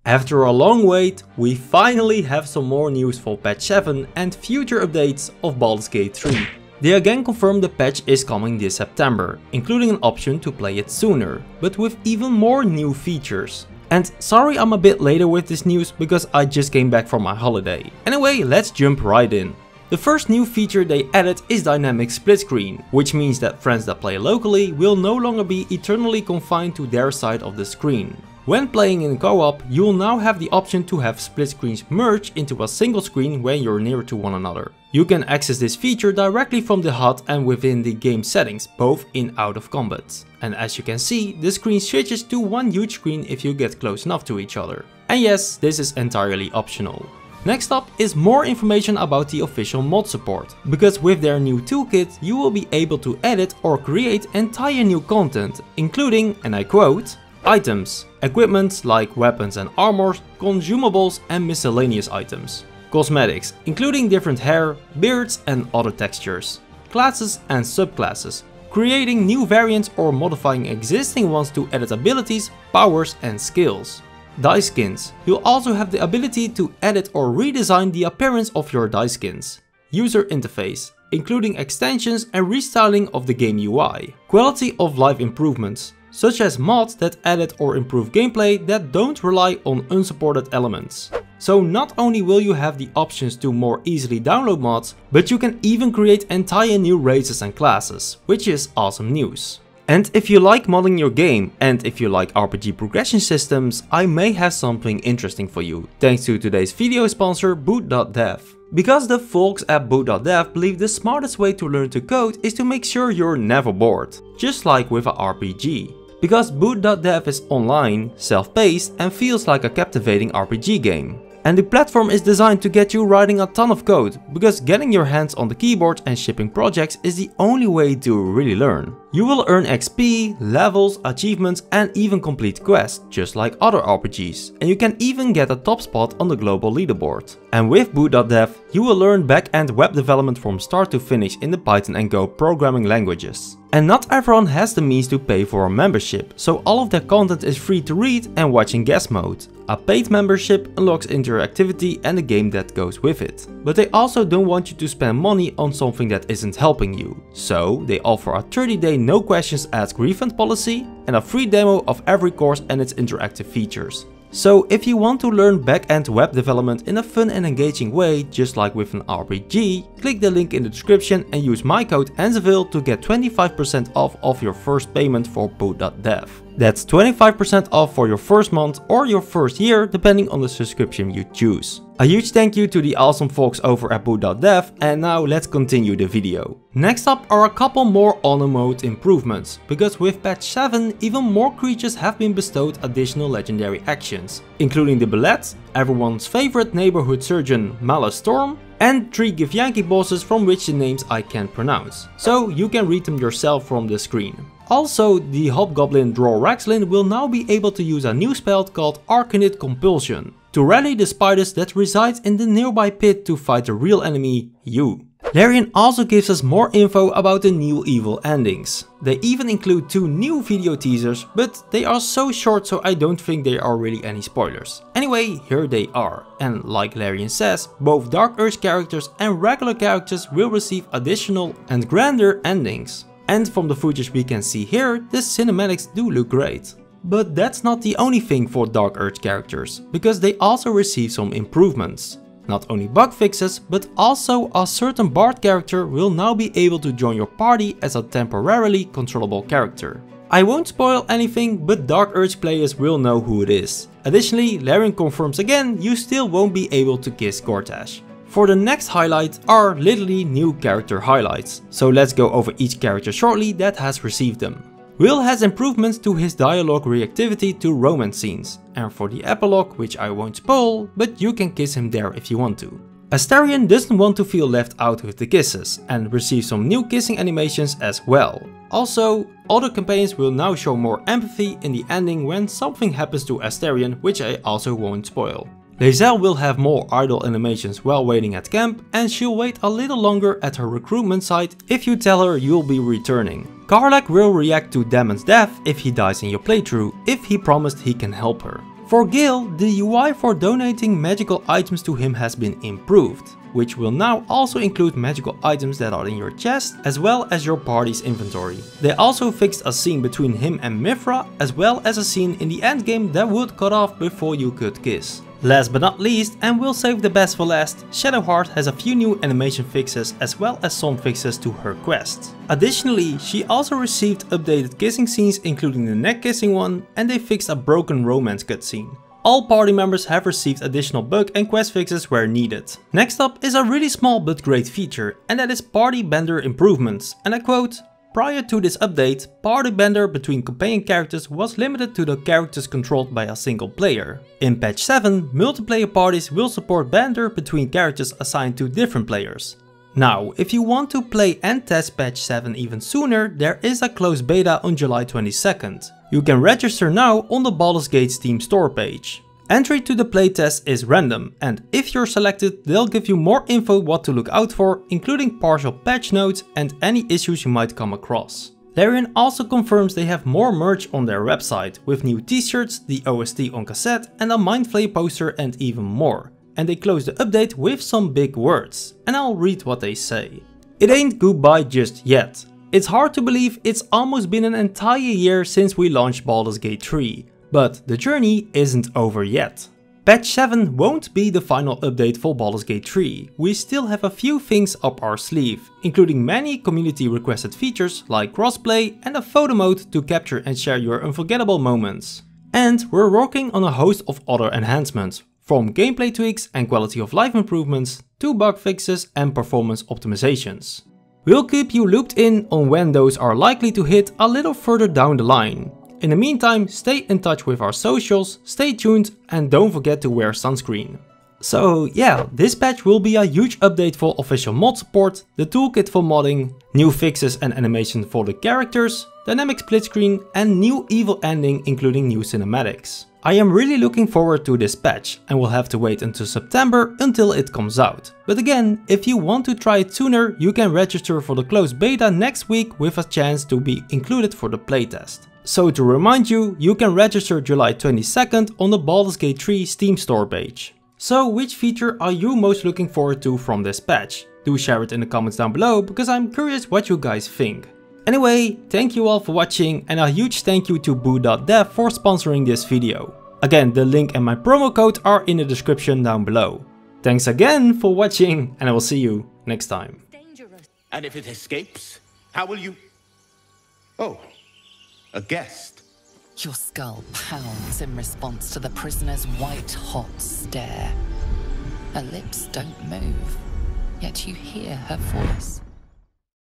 After a long wait, we finally have some more news for patch 7 and future updates of Baldur's Gate 3. They again confirmed the patch is coming this September, including an option to play it sooner, but with even more new features. And sorry I'm a bit later with this news because I just came back from my holiday. Anyway, let's jump right in. The first new feature they added is dynamic split screen, which means that friends that play locally will no longer be eternally confined to their side of the screen. When playing in co-op, you will now have the option to have split screens merge into a single screen when you're near to one another. You can access this feature directly from the HUD and within the game settings, both in out of combat. And as you can see, the screen switches to one huge screen if you get close enough to each other. And yes, this is entirely optional. Next up is more information about the official mod support, because with their new toolkit you will be able to edit or create entire new content, including, and I quote, items, equipment like weapons and armors, consumables and miscellaneous items. Cosmetics, including different hair, beards and other textures. Classes and subclasses, creating new variants or modifying existing ones to edit abilities, powers and skills. Dye skins, you'll also have the ability to edit or redesign the appearance of your dye skins. User interface, including extensions and restyling of the game UI. Quality of life improvements, such as mods that edit or improve gameplay that don't rely on unsupported elements. So not only will you have the options to more easily download mods, but you can even create entire new races and classes, which is awesome news. And if you like modding your game, and if you like RPG progression systems, I may have something interesting for you, thanks to today's video sponsor Boot.dev. Because the folks at Boot.dev believe the smartest way to learn to code is to make sure you're never bored, just like with a RPG. Because Boot.dev is online, self-paced and feels like a captivating RPG game. And the platform is designed to get you writing a ton of code, because getting your hands on the keyboard and shipping projects is the only way to really learn. You will earn XP, levels, achievements and even complete quests, just like other RPGs. And you can even get a top spot on the global leaderboard. And with Boot.dev, you will learn back-end web development from start to finish in the Python and Go programming languages. And not everyone has the means to pay for a membership, so all of their content is free to read and watch in guest mode. A paid membership unlocks interactivity and the game that goes with it. But they also don't want you to spend money on something that isn't helping you. So they offer a 30-day no questions asked refund policy and a free demo of every course and its interactive features. So if you want to learn back-end web development in a fun and engaging way, just like with an RPG, click the link in the description and use my code Enzevil to get 25% off of your first payment for Boot.dev. That's 25% off for your first month or your first year, depending on the subscription you choose. A huge thank you to the awesome folks over at Boot.dev, and now let's continue the video. Next up are a couple more honor mode improvements, because with patch 7 even more creatures have been bestowed additional legendary actions, including the Belette, everyone's favorite neighborhood surgeon Mala Storm, and 3 Githyanki bosses from which the names I can't pronounce, so you can read them yourself from the screen. Also, the Hobgoblin Dror Raxlin will now be able to use a new spell called Arcanid Compulsion to rally the spiders that reside in the nearby pit to fight the real enemy, you. Larian also gives us more info about the new evil endings. They even include 2 new video teasers, but they are so short so I don't think they are really any spoilers. Anyway, here they are. And like Larian says, both Dark Urge characters and regular characters will receive additional and grander endings. And from the footage we can see here, the cinematics do look great. But that's not the only thing for Dark Urge characters, because they also receive some improvements. Not only bug fixes, but also a certain Bard character will now be able to join your party as a temporarily controllable character. I won't spoil anything, but Dark Urge players will know who it is. Additionally, Larian confirms again, you still won't be able to kiss Gortash. For the next highlight are literally new character highlights, so let's go over each character shortly that has received them. Will has improvements to his dialogue reactivity to romance scenes, and for the epilogue, which I won't spoil, but you can kiss him there if you want to. Astarion doesn't want to feel left out with the kisses, and receives some new kissing animations as well. Also, other campaigns will now show more empathy in the ending when something happens to Astarion, which I also won't spoil. Lae'zel will have more idle animations while waiting at camp, and she'll wait a little longer at her recruitment site if you tell her you'll be returning. Karlach will react to Damon's death if he dies in your playthrough, if he promised he can help her. For Gil, the UI for donating magical items to him has been improved, which will now also include magical items that are in your chest as well as your party's inventory. They also fixed a scene between him and Mithra, as well as a scene in the endgame that would cut off before you could kiss. Last but not least, and we'll save the best for last, Shadowheart has a few new animation fixes as well as some fixes to her quest. Additionally, she also received updated kissing scenes, including the neck kissing one, and they fixed a broken romance cutscene. All party members have received additional bug and quest fixes where needed. Next up is a really small but great feature, and that is party Banter improvements, and I quote, "Prior to this update, party Banter between companion characters was limited to the characters controlled by a single player. In patch 7, multiplayer parties will support Banter between characters assigned to different players. Now, if you want to play and test patch 7 even sooner, there is a closed beta on July 22nd. You can register now on the Baldur's Gate Steam store page. Entry to the playtest is random, and if you're selected, they'll give you more info what to look out for, including partial patch notes and any issues you might come across. Larian also confirms they have more merch on their website, with new t-shirts, the OST on cassette, and a Mindflay poster and even more. And they close the update with some big words, and I'll read what they say. "It ain't goodbye just yet. It's hard to believe it's almost been an entire year since we launched Baldur's Gate 3, but the journey isn't over yet. Patch 7 won't be the final update for Baldur's Gate 3, we still have a few things up our sleeve, including many community requested features like crossplay and a photo mode to capture and share your unforgettable moments. And we're working on a host of other enhancements, from gameplay tweaks and quality of life improvements to bug fixes and performance optimizations. We'll keep you looped in on when those are likely to hit a little further down the line. In the meantime, stay in touch with our socials, stay tuned, and don't forget to wear sunscreen." So yeah, this patch will be a huge update for official mod support, the toolkit for modding, new fixes and animation for the characters, dynamic split screen, and new evil ending including new cinematics. I am really looking forward to this patch, and we'll have to wait until September until it comes out. But again, if you want to try it sooner, you can register for the closed beta next week with a chance to be included for the playtest. So to remind you, you can register July 22nd on the Baldur's Gate 3 Steam store page. So which feature are you most looking forward to from this patch? Do share it in the comments down below, because I'm curious what you guys think. Anyway, thank you all for watching, and a huge thank you to Boo.dev for sponsoring this video. Again, the link and my promo code are in the description down below. Thanks again for watching, and I will see you next time. And if it escapes, how will you... Oh, a guest. Your skull pounds in response to the prisoner's white-hot stare. Her lips don't move, yet you hear her voice.